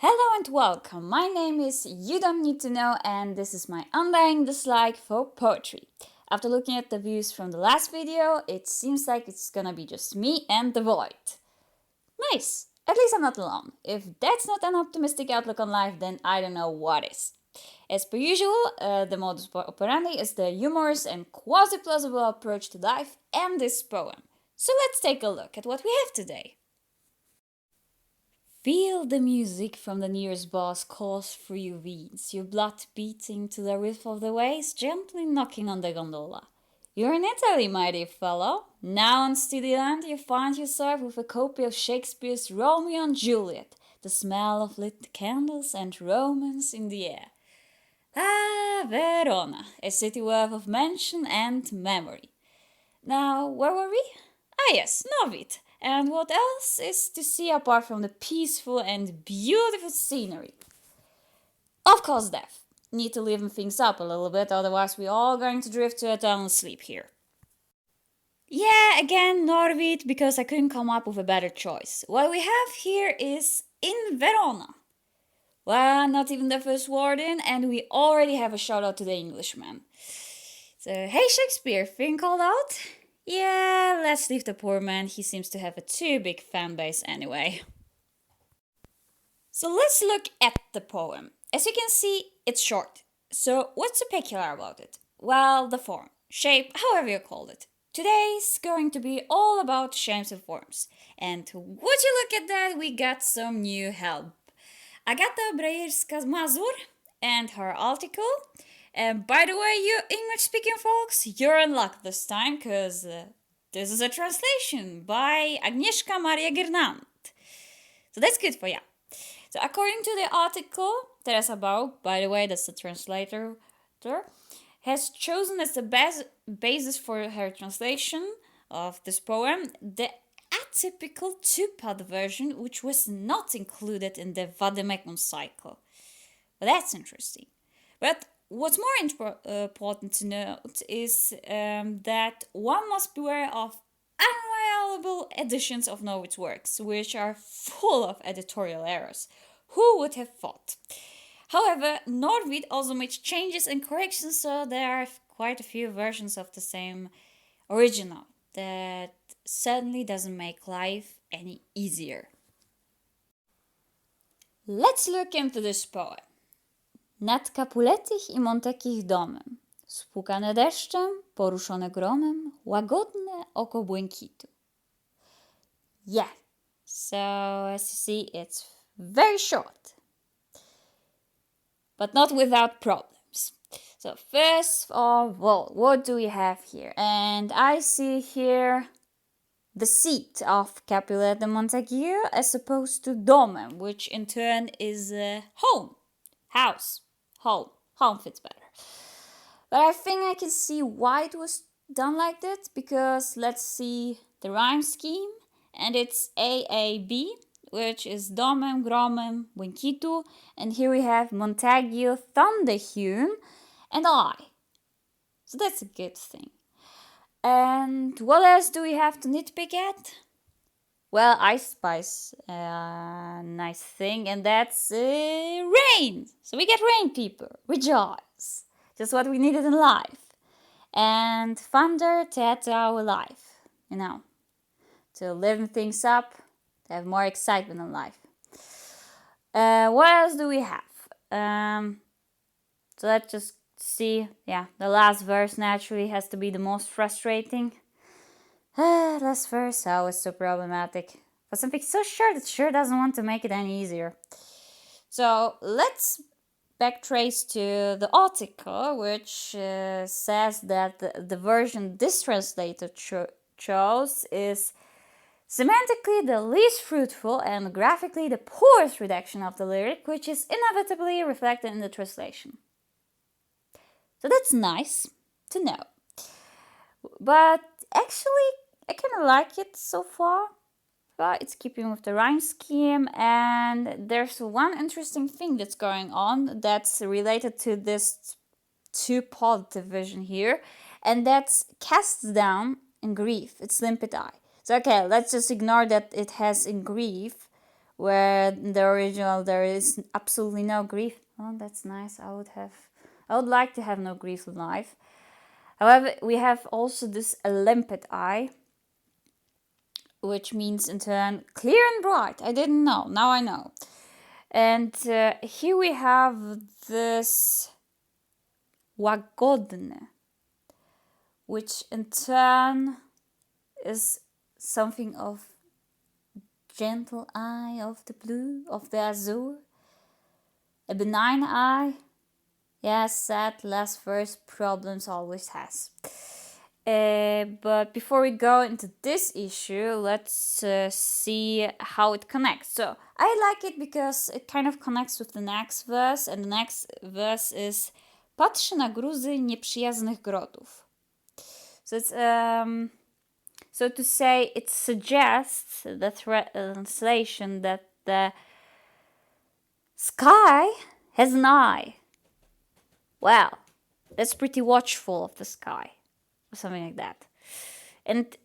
Hello and welcome. My name is You Don't Need to Know, and this is my undying dislike for poetry. After looking at the views from the last video, it seems like it's gonna be just me and the void. Nice! At least I'm not alone. If that's not an optimistic outlook on life, then I don't know what is. As per usual, the modus operandi is the humorous and quasi-plausible approach to life and this poem. So let's take a look at what we have today. Feel the music from the nearest boss course through your veins, your blood beating to the riff of the waves, gently knocking on the gondola. You're in Italy, my dear fellow. Now on steady land, you find yourself with a copy of Shakespeare's Romeo and Juliet, the smell of lit candles and romance in the air. Ah, Verona, a city worth of mention and memory. Now, where were we? Ah yes, Norwid. And what else is to see apart from the peaceful and beautiful scenery? Of course, death. Need to liven things up a little bit, otherwise we're all going to drift to eternal sleep here. Yeah, again, Norwid, because I couldn't come up with a better choice. What we have here is in Verona. Well, not even the first word in, and we already have a shout out to the Englishman. So, hey Shakespeare, feeling called out? Yeah, let's leave the poor man, he seems to have a too big fan base anyway. So let's look at the poem. As you can see, it's short. So what's so peculiar about it? Well, the form, shape, however you call it. Today's going to be all about shapes and forms. And would you look at that, we got some new help. Agata Brajerska-Mazur and her article. And by the way, you English-speaking folks, you're in luck this time, because this is a translation by Agnieszka Gernand. So that's good for you. So according to the article, Teresa Bałuk, by the way, that's the translator, has chosen as the basis for her translation of this poem the atypical two-part version, which was not included in the Vademekum cycle. But that's interesting. But what's more important to note is that one must beware of unreliable editions of Norwid's works, which are full of editorial errors. Who would have thought? However, Norwid also made changes and corrections, so there are quite a few versions of the same original. That certainly doesn't make life any easier. Let's look into this poem. Nad Capuletich I Montekich domem, spłukane deszczem, poruszone gromem, łagodne oko błękitu. Yeah, so as you see, it's very short, but not without problems. So first of all, what do we have here? And I see here the seat of Capulet de Montague as opposed to domem, which in turn is home, house. Home fits better. But I think I can see why it was done like that, because let's see the rhyme scheme, and it's AAB, which is domem, gromem, błękitu, and here we have Montague, thunderhewn, and I. So that's a good thing. And what else do we have to nitpick at? Well, I spice a nice thing, and that's rain. So we get rain, people. Rejoice. Just what we needed in life. And thunder to add to our life. You know, to liven things up, to have more excitement in life. What else do we have? So let's just see. Yeah, the last verse naturally has to be the most frustrating. Last verse, oh, it's so problematic. But something so short, it sure doesn't want to make it any easier. So let's backtrace to the article, which says that the version this translator chose is semantically the least fruitful and graphically the poorest redaction of the lyric, which is inevitably reflected in the translation. So that's nice to know. But actually, I kind of like it so far. But it's keeping with the rhyme scheme, and there's one interesting thing that's going on that's related to this two-part division here, and that's casts down in grief. It's limpid eye. So okay, let's just ignore that it has in grief, where in the original there is absolutely no grief. Oh, that's nice. I would like to have no grief in life. However, we have also this limpid eye, which means in turn clear and bright. I didn't know. Now I know. And here we have this łagodny, which in turn is something of gentle eye of the blue, of the azure. A benign eye. Yes, sad last verse problems always has. But before we go into this issue, let's see how it connects. So I like it because it kind of connects with the next verse, and the next verse is Patrzy na gruzy nieprzyjaznych grodów. So it's so to say, it suggests the translation that the sky has an eye. Wow, that's pretty watchful of the sky, or something like that. And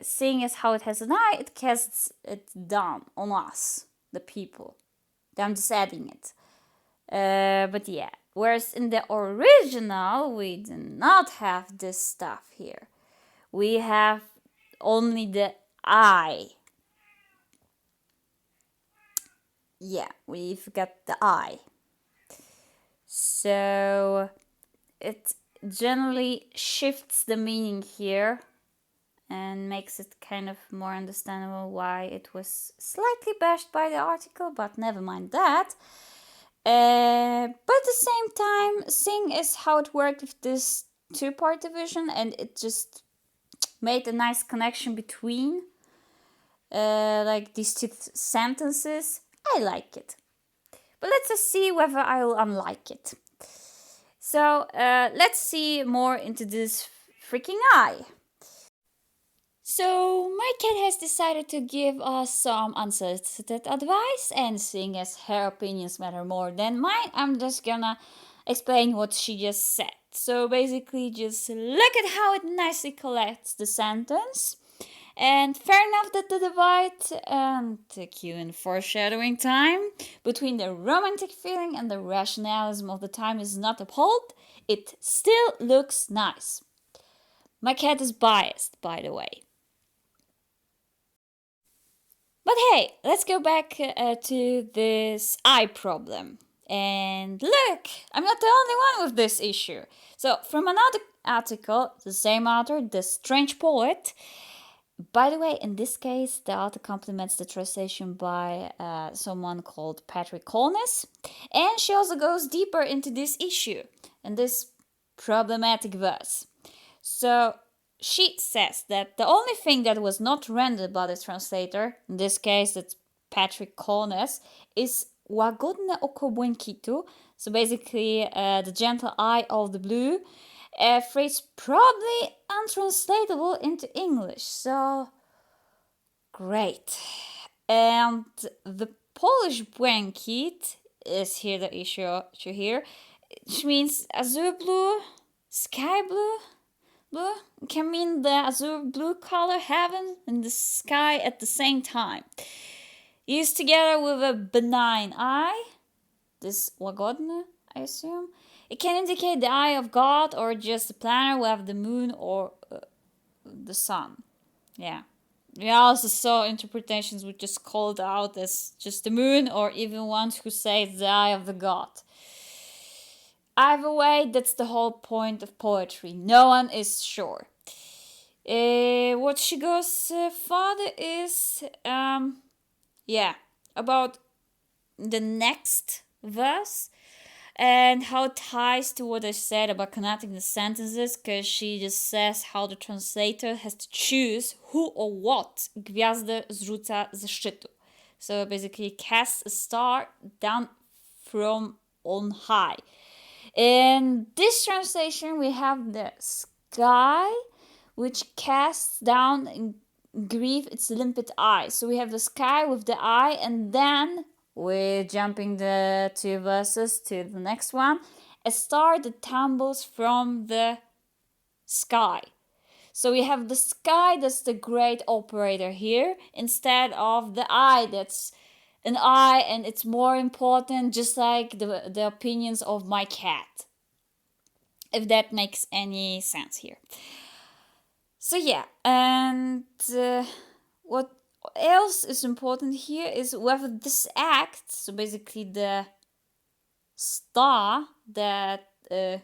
seeing as how it has an eye, it casts it down on us, the people. I'm just adding it. But yeah, whereas in the original, we do not have this stuff here. We have only the eye. Yeah, we've got the eye. So it generally shifts the meaning here and makes it kind of more understandable why it was slightly bashed by the article, but never mind that. But at the same time, seeing is how it worked with this two-part division, and it just made a nice connection between like these two sentences. I like it. But let's just see whether I will unlike it. So let's see more into this freaking eye. So my cat has decided to give us some unsolicited advice, and seeing as her opinions matter more than mine, I'm just gonna explain what she just said. So basically, just look at how it nicely collects the sentence. And fair enough that the divide and the cue and foreshadowing time between the romantic feeling and the rationalism of the time is not upheld, it still looks nice. My cat is biased, by the way. But hey, let's go back to this eye problem. And look, I'm not the only one with this issue. So, from another article, the same author, The Strange Poet. By the way, in this case, the author complements the translation by someone called Patrick Colness. And she also goes deeper into this issue and this problematic verse. So, she says that the only thing that was not rendered by the translator, in this case it's Patrick Colness, is łagodne oko błękitu, so basically the gentle eye of the blue, a phrase probably untranslatable into English, so great. And the Polish błękit is here the issue here, which means azure blue, sky blue. Blue can mean the azure blue color heaven and the sky at the same time. Used together with a benign eye, this łagodny, I assume, it can indicate the eye of God or just a planet with the moon or the sun. Yeah. We also saw interpretations which just called out as just the moon, or even ones who say it's the eye of the god. Either way, that's the whole point of poetry. No one is sure. What she goes further is, about the next verse and how it ties to what I said about connecting the sentences, because she just says how the translator has to choose who or what gwiazdę zrzuca ze szczytu. So basically casts a star down from on high. In this translation, we have the sky, which casts down in grief its limpid eye. So we have the sky with the eye, and then we're jumping the two verses to the next one. A star that tumbles from the sky. So we have the sky that's the great operator here, instead of the eye that's an eye, and it's more important, just like the opinions of my cat. If that makes any sense here. So yeah, and what else is important here is whether this act, so basically the star that the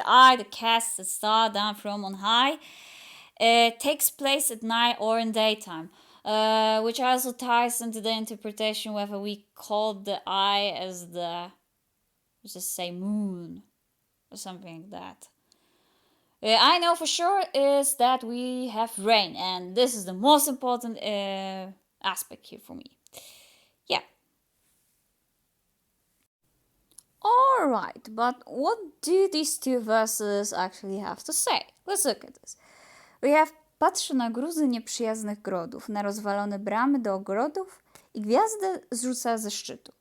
eye that casts the star down from on high, takes place at night or in daytime, which also ties into the interpretation whether we call the eye as the, let's just say, moon or something like that. I know for sure is that we have rain, and this is the most important aspect here for me. Yeah. Alright, but what do these two verses actually have to say? Let's look at this. We have: patrzę na gruzy nieprzyjaznych grodów, na rozwalone bramy do ogrodów i gwiazdę zrzuca ze szczytu.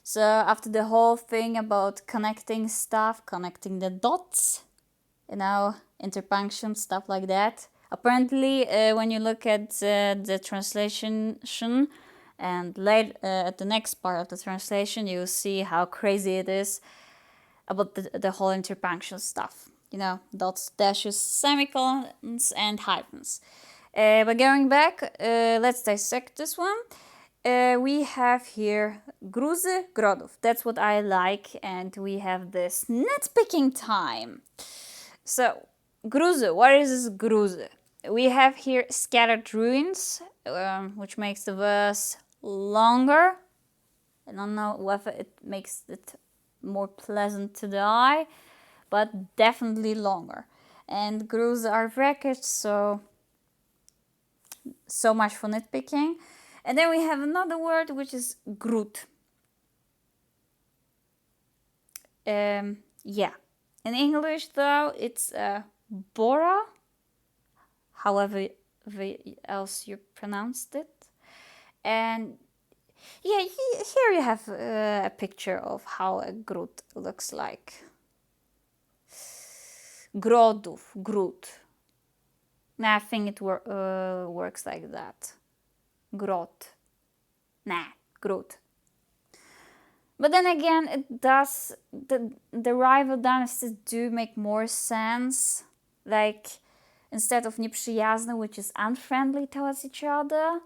So after the whole thing about connecting stuff, connecting the dots, interpunction, stuff like that. Apparently, when you look at the translation and later at the next part of the translation, you'll see how crazy it is about the whole interpunction stuff. Dots, dashes, semicolons, and hyphens. But going back, let's dissect this one. We have here gruzy grodów. That's what I like, and we have this nitpicking time. So, gruzy, what is this gruzy? We have here scattered ruins, which makes the verse longer. I don't know whether it makes it more pleasant to the eye, but definitely longer. And gruzy are brackets, so much for nitpicking. And then we have another word, which is grud. Yeah. In English, though, it's bora, however else you pronounced it. And yeah, here you have a picture of how a grud looks like. Grodów, grud. Nah, I think it works like that. Grot. Nah, grud. But then again, it does, the rival dynasties do make more sense. Like, instead of nieprzyjazne, which is unfriendly towards each other,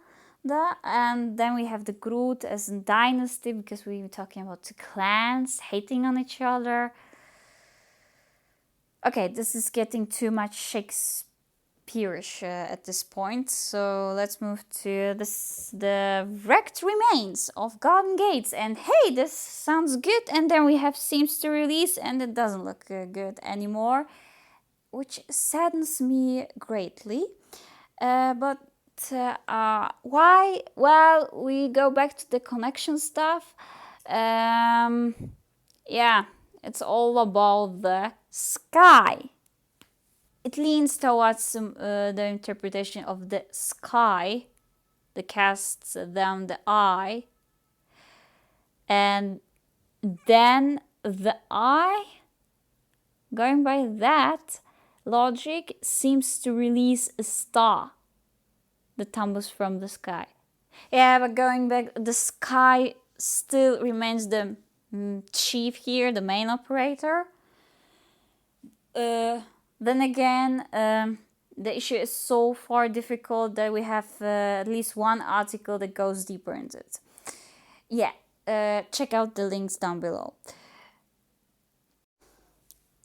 and then we have the grud as a dynasty, because we were talking about the clans hating on each other. Okay, this is getting too much Shakespeare-ish at this point, so let's move to the wrecked remains of garden gates. And hey, this sounds good, and then we have seems to release, and it doesn't look good anymore, which saddens me greatly. But why? Well, we go back to the connection stuff. Yeah, it's all about the sky. It leans towards the interpretation of the sky that casts down the eye. And then the eye, going by that logic, seems to release a star that tumbles from the sky. Yeah, but going back, the sky still remains the chief here, the main operator. Then again, the issue is so far difficult that we have at least one article that goes deeper into it. Yeah, check out the links down below.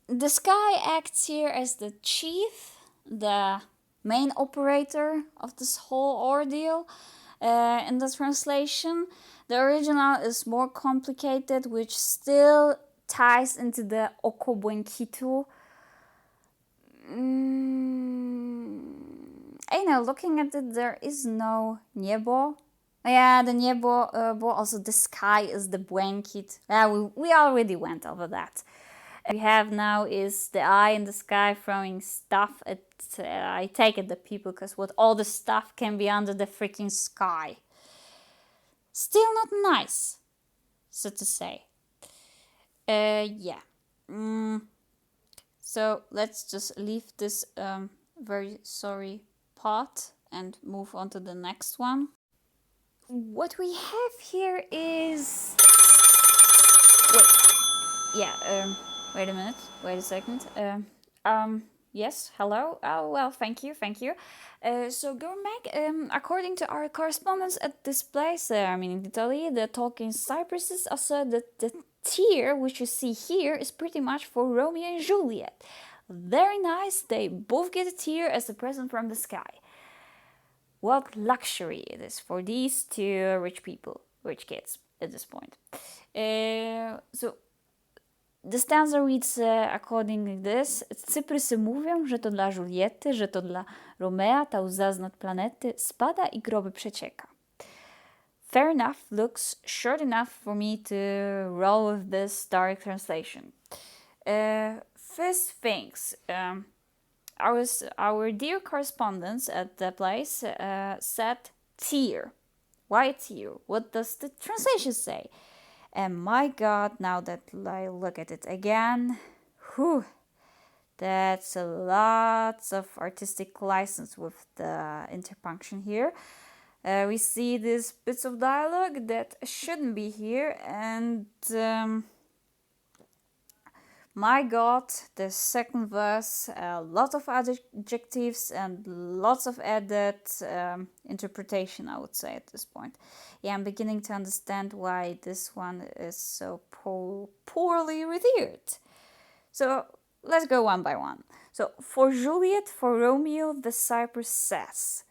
The sky acts here as the chief, the main operator of this whole ordeal. In the translation, the original is more complicated, which still ties into the oko błękitu. Looking at it, there is no niebo. Yeah, the niebo, but also the sky is the błękit. Yeah, we already went over that. We have now is the eye in the sky throwing stuff at, I take it, the people, because what all the stuff can be under the freaking sky. Still not nice, so to say. Yeah. So let's just leave this very sorry part and move on to the next one. what we have here is... Wait. Yeah, wait a minute. Wait a second. Yes, hello. Oh, well, thank you. So going back, according to our correspondence at this place, in Italy, the talk in Cyprus is also that the tear, which you see here, is pretty much for Romeo and Juliet. Very nice, they both get a tear as a present from the sky. What luxury it is for these two rich kids at this point. So the stanza reads according to this. Cyprysy mówią, że to dla Juliety, że to dla Romea, ta łza z nad planety spada i groby przecieka. Fair enough, looks short enough for me to roll with this direct translation. First things, our dear correspondents at the place said tear. Why tear? What does the translation say? And my God, now that I look at it again, that's a lot of artistic license with the interpunction here. We see these bits of dialogue that shouldn't be here, and my God, the second verse, a lot of adjectives and lots of added interpretation, I would say, at this point. Yeah, I'm beginning to understand why this one is so poorly reviewed. So let's go one by one. So for Juliet, for Romeo, the Cyprus says.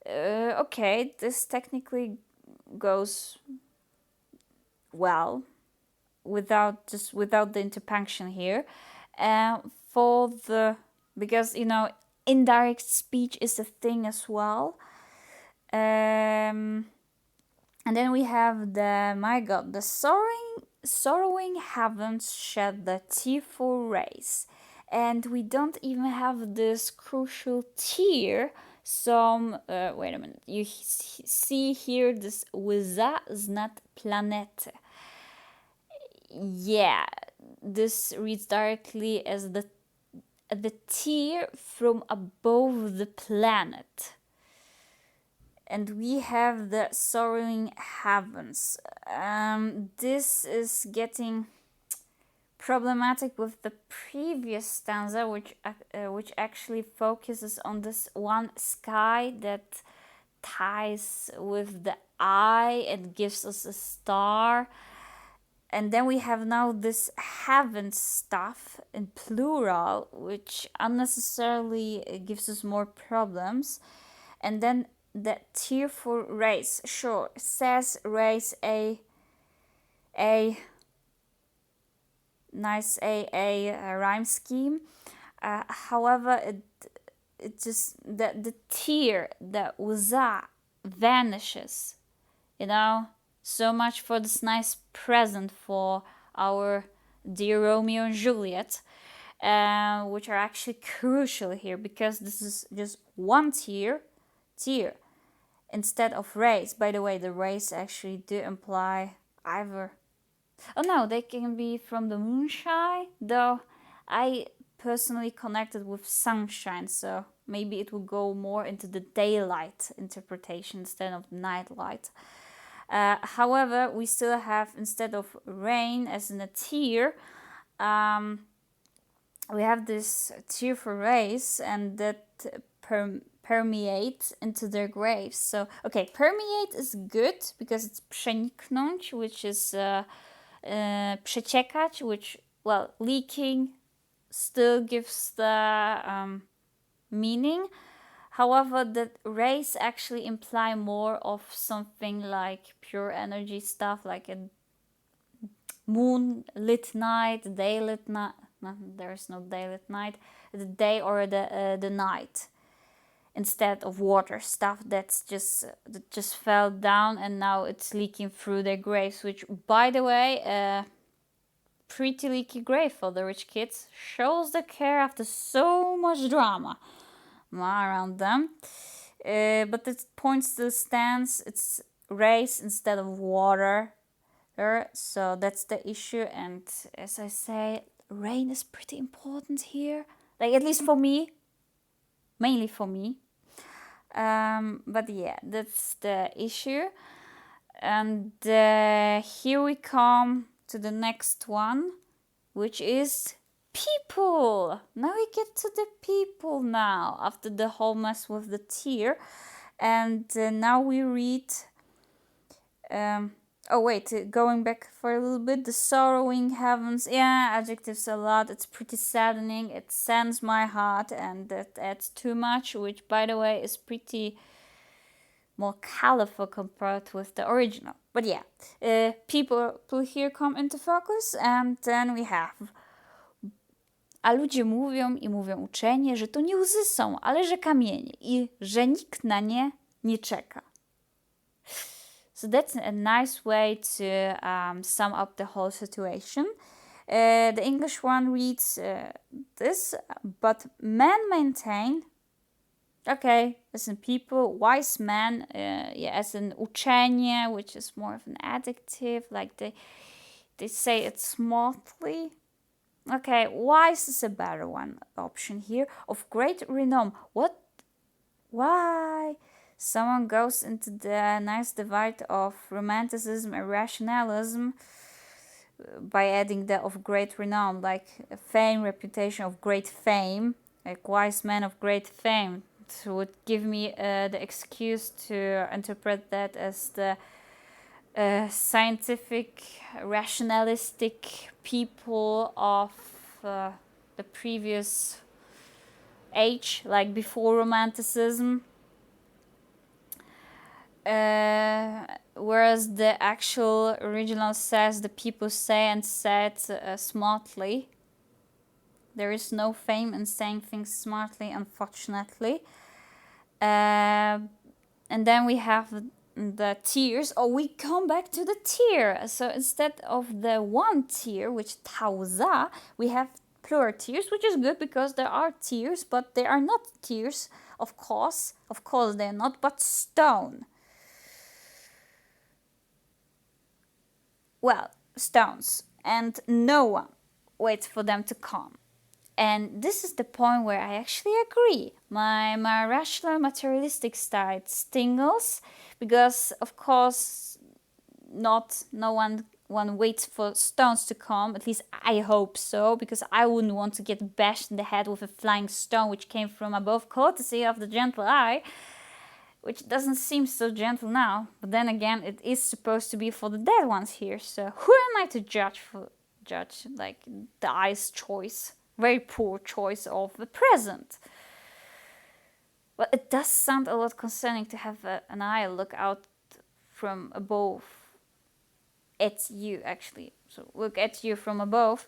Okay, this technically goes well without the interpunction here. Because indirect speech is a thing as well. And then we have my God, the sorrowing heavens shed the tearful rays, and we don't even have this crucial tear. Wait a minute, you see here this łza z nad planety. Yeah, this reads directly as the tear from above the planet. And we have the sorrowing heavens. This is getting problematic with the previous stanza, which actually focuses on this one sky that ties with the eye and gives us a star. And then we have now this heaven stuff in plural, which unnecessarily gives us more problems. And then the tearful rays, sure, says rays a nice rhyme scheme. However, it just the tear, the łza vanishes. So much for this nice present for our dear Romeo and Juliet, which are actually crucial here, because this is just one tear, instead of rays. By the way, the rays actually do imply either... Oh no, they can be from the moonshine, though I personally connected with sunshine, so maybe it will go more into the daylight interpretation instead of nightlight. However, we still have, instead of rain as in a tear, we have this tearful rays, and that permeate into their graves. So, okay, permeate is good because it's przeniknąć, which is przeciekać, which, well, leaking still gives the meaning. However, the rays actually imply more of something like pure energy stuff, like a moonlit night, daylit night. No, there is no daylit night. The day or the night, instead of water stuff that just fell down and now it's leaking through their graves. Which, by the way, pretty leaky grave for the rich kids. Shows the care after so much drama around them. But the point still stands. It's rays instead of water. So that's the issue. And as I say, rain is pretty important here. Like, at least for me. Mainly for me. But yeah, that's the issue. And here we come to the next one, which is people. Now we get to the people now, after the whole mess with the tear. And now we read... oh wait, going back for a little bit, the sorrowing heavens. Yeah, adjectives a lot. It's pretty saddening. It saddens my heart, and that adds too much, which, by the way, is pretty more colorful compared with the original. But yeah, people here come into focus, and then we have... A ludzie mówią i mówią uczenie, że to nie łzy są, ale że kamienie i że nikt na nie nie czeka. So that's a nice way to sum up the whole situation. The English one reads this, but men maintain... Okay, as in people, wise men, yeah, as in uczenie, which is more of an adjective, like they say it smartly. Okay, wise is a better one option here. Of great renown. What? Why? Someone goes into the nice divide of romanticism and rationalism by adding the of great renown, like fame, reputation, of great fame, like wise men of great fame. It would give me the excuse to interpret that as the scientific, rationalistic people of the previous age, like before Romanticism. Whereas the actual original says the people say and said smartly. There is no fame in saying things smartly, unfortunately. And then we have the tiers. Oh, we come back to the tier. So instead of the one tier, which tauza, we have plural tiers, which is good because there are tiers, but they are not tiers, of course. Of course they're not, but stone. Well, stones. And no one waits for them to come. And this is the point where I actually agree. My rational materialistic side stingles because, of course, no one waits for stones to come. At least I hope so, because I wouldn't want to get bashed in the head with a flying stone which came from above, courtesy of the gentle eye, which doesn't seem so gentle now. But then again, it is supposed to be for the dead ones here. So who am I to judge like the eye's choice? Very poor choice of the present. Well, it does sound a lot concerning to have an eye look out from above at you, actually. So look at you from above.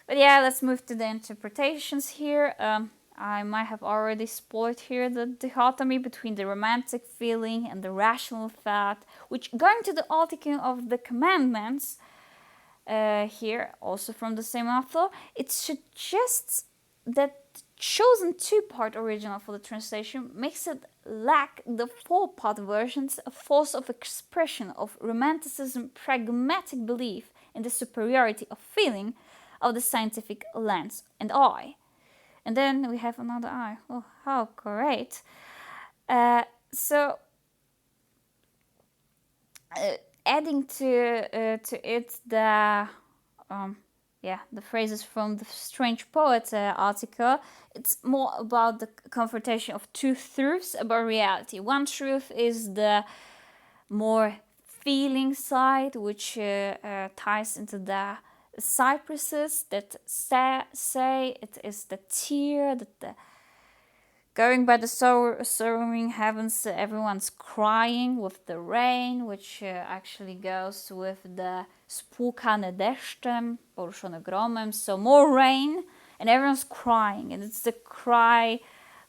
But yeah, let's move to the interpretations here. I might have already spoiled here the dichotomy between the romantic feeling and the rational thought, which, going to the article of the commandments, here, also from the same author, it suggests that the chosen two-part original for the translation makes it lack the four-part versions, a force of expression of romanticism, pragmatic belief in the superiority of feeling of the scientific lens and eye. And then we have another eye. Oh, how great. Adding to it the phrases from the Strange Poet article, it's more about the confrontation of two truths about reality. One truth is the more feeling side, which ties into the cypresses that say it is the tear, that the going by the sorrowing heavens, everyone's crying with the rain, which actually goes with the spłukane deszczem, poruszone gromem, so more rain, and everyone's crying, and it's the cry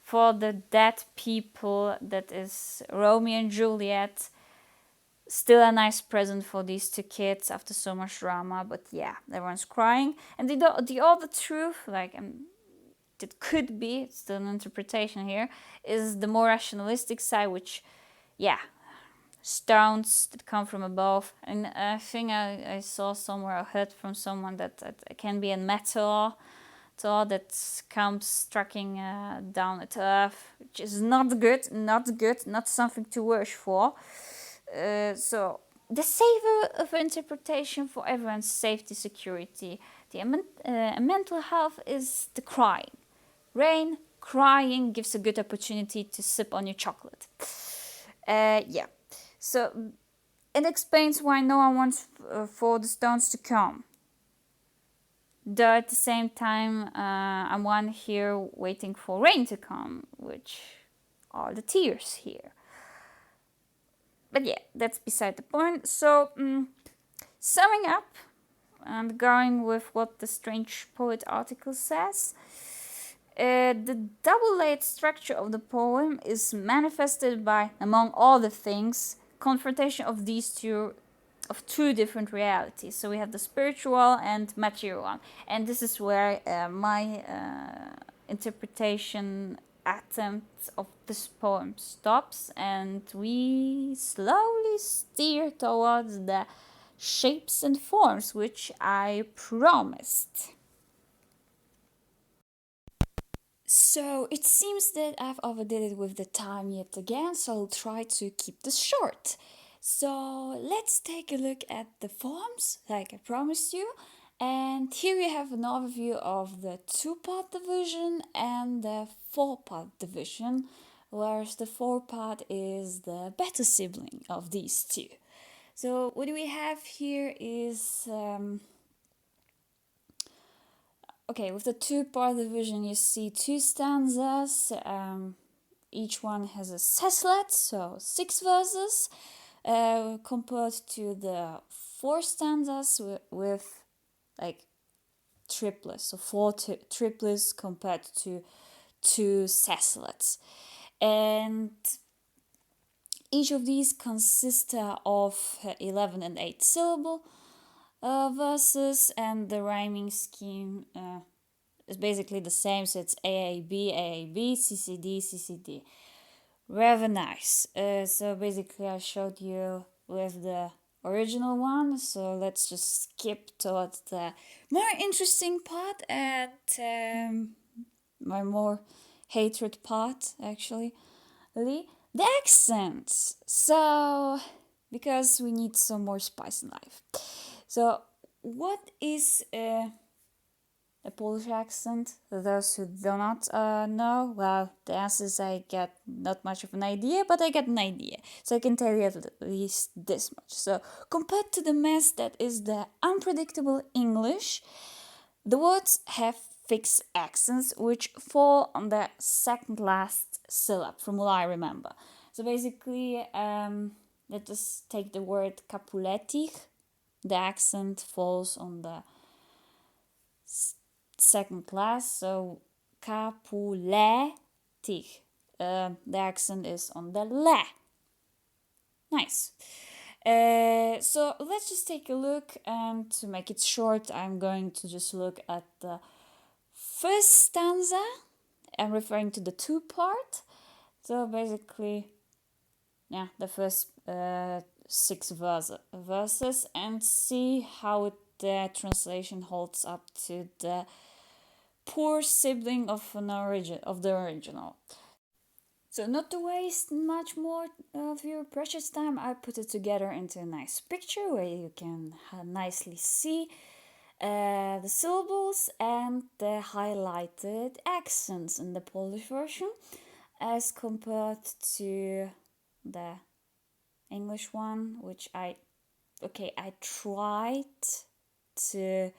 for the dead people that is Romeo and Juliet. Still a nice present for these two kids after so much drama, but yeah, everyone's crying. And the other truth, like it could be, it's still an interpretation here, is the more rationalistic side, which, yeah, stones that come from above. And I think I saw somewhere, I heard from someone that it can be in metal, thought that comes tracking down at Earth, which is not good, not something to wish for. So the saver of interpretation for everyone's safety, security, the mental health is the crying. Rain, crying gives a good opportunity to sip on your chocolate. Yeah, so it explains why no one wants for the stones to come. Though at the same time, I'm one here waiting for rain to come, which are the tears here. But yeah, that's beside the point. So, summing up and going with what the Strange Poet article says, the double-layered structure of the poem is manifested by, among other things, confrontation of two different realities. So we have the spiritual and material one, and this is where my interpretation attempt of this poem stops, and we slowly steer towards the shapes and forms which I promised. So it seems that I've overdid it with the time yet again, so I'll try to keep this short. So let's take a look at the forms, like I promised you. And here we have an overview of the two-part division and the four-part division, whereas the four-part is the better sibling of these two. So what we have here is... okay, with the two-part division you see two stanzas. Each one has a seslet, so 6 verses, compared to the 4 stanzas with like triplets, so 4 triplets compared to 2 seslets. And each of these consists of 11 and 8 syllable verses, and the rhyming scheme is basically the same, so it's AAB, CCD, CCD. Very nice. So basically I showed you with the original one, so let's just skip towards the more interesting part and my more hatred part, actually. The accents. So, because we need some more spice in life. So, what is a Polish accent? For those who do not know, well, the answer is I get not much of an idea, but I get an idea. So I can tell you at least this much. So compared to the mess that is the unpredictable English, the words have fixed accents which fall on the second last syllable, from what I remember. So basically, let's just take the word Capuletich. The accent falls on the second class, so Capuletich. The accent is on the le. Nice. So let's just take a look, and to make it short, I'm going to just look at the first stanza. I'm referring to the two-part. So basically, yeah, the first 6 verses, and see how the translation holds up to the poor sibling of the original. So not to waste much more of your precious time, I put it together into a nice picture where you can nicely see the syllables and the highlighted accents in the Polish version as compared to the English one, which I tried to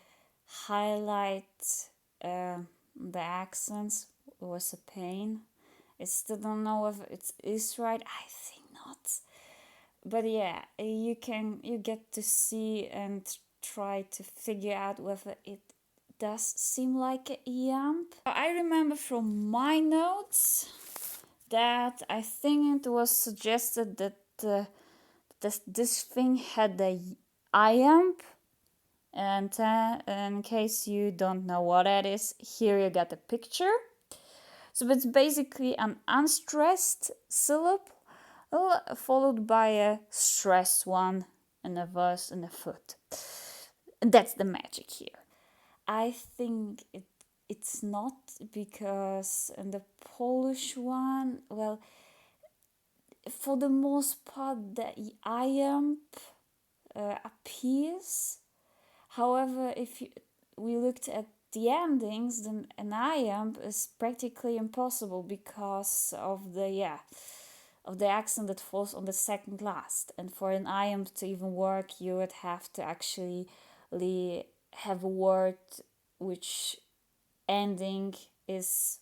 highlight the accents. It was a pain. I still don't know if it is right. I think not. But yeah, you get to see and try to figure out whether it does seem like a yamp. I remember from my notes that I think it was suggested that this thing had a iamp. And in case you don't know what that is, here you got a picture. So it's basically an unstressed syllable followed by a stressed one in a verse and a foot. And that's the magic here. I think it it's not, because in the Polish one, well, for the most part, the iamb appears. However, if we looked at the endings, then an iamb is practically impossible because of the accent that falls on the second last. And for an iamb to even work, you would have to actually have a word which ending ends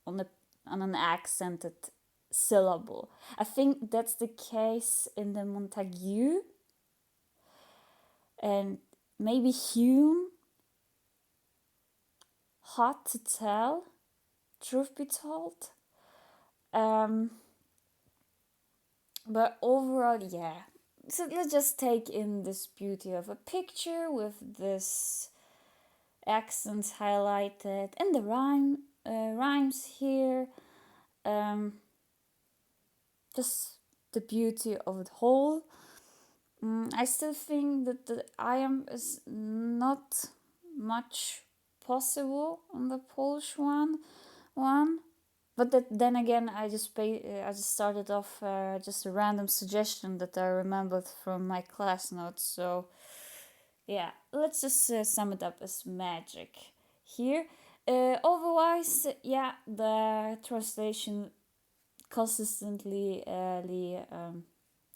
on an accented syllable. I think that's the case in the Montague and maybe Hume. Hard to tell, truth be told. But overall, yeah. So let's just take in this beauty of a picture with this accents highlighted and the rhymes here. Just the beauty of the whole. I still think that the iamb is not much possible on the Polish one. But then again, I just started off just a random suggestion that I remembered from my class notes. So yeah, let's just sum it up as magic here. Otherwise, yeah, the translation consistently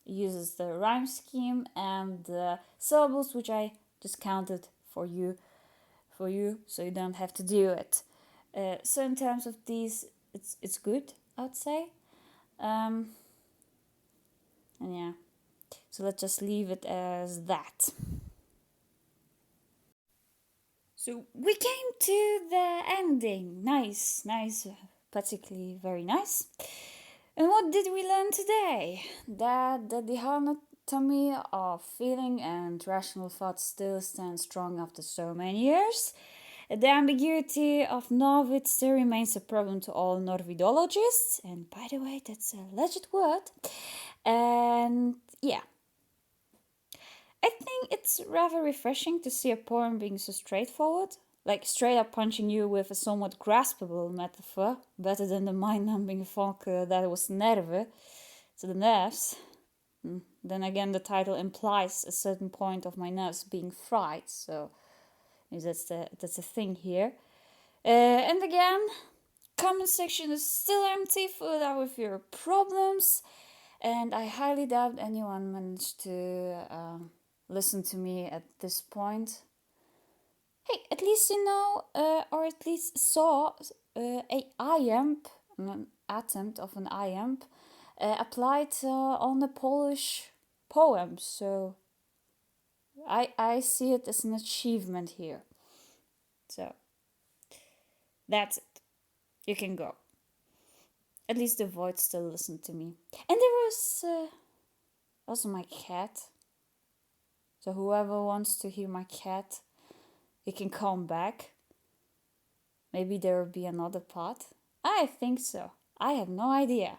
uses the rhyme scheme and the syllables, which I just counted for you, so you don't have to do it. So in terms of these, it's good, I'd say. And yeah, so let's just leave it as that. So we came to the ending. Nice, particularly very nice. And what did we learn today? That the anatomy of feeling and rational thought still stands strong after so many years. The ambiguity of Norwid still remains a problem to all Norvidologists. And by the way, that's a legit word. And yeah, I think it's rather refreshing to see a poem being so straightforward. Like straight up punching you with a somewhat graspable metaphor, better than the mind-numbing funk that was nerve, to the nerves. Then again, the title implies a certain point of my nerves being fried, so maybe that's the thing here. And again, comment section is still empty. Fill it out with your problems, and I highly doubt anyone managed to listen to me at this point. Hey, at least you know, or at least saw a iamb, an attempt of an iamb, applied on a Polish poem. So I see it as an achievement here. So that's it. You can go. At least the void still listened to me. And there was also my cat. So whoever wants to hear my cat, he can come back. Maybe there will be another part. I think so. I have no idea.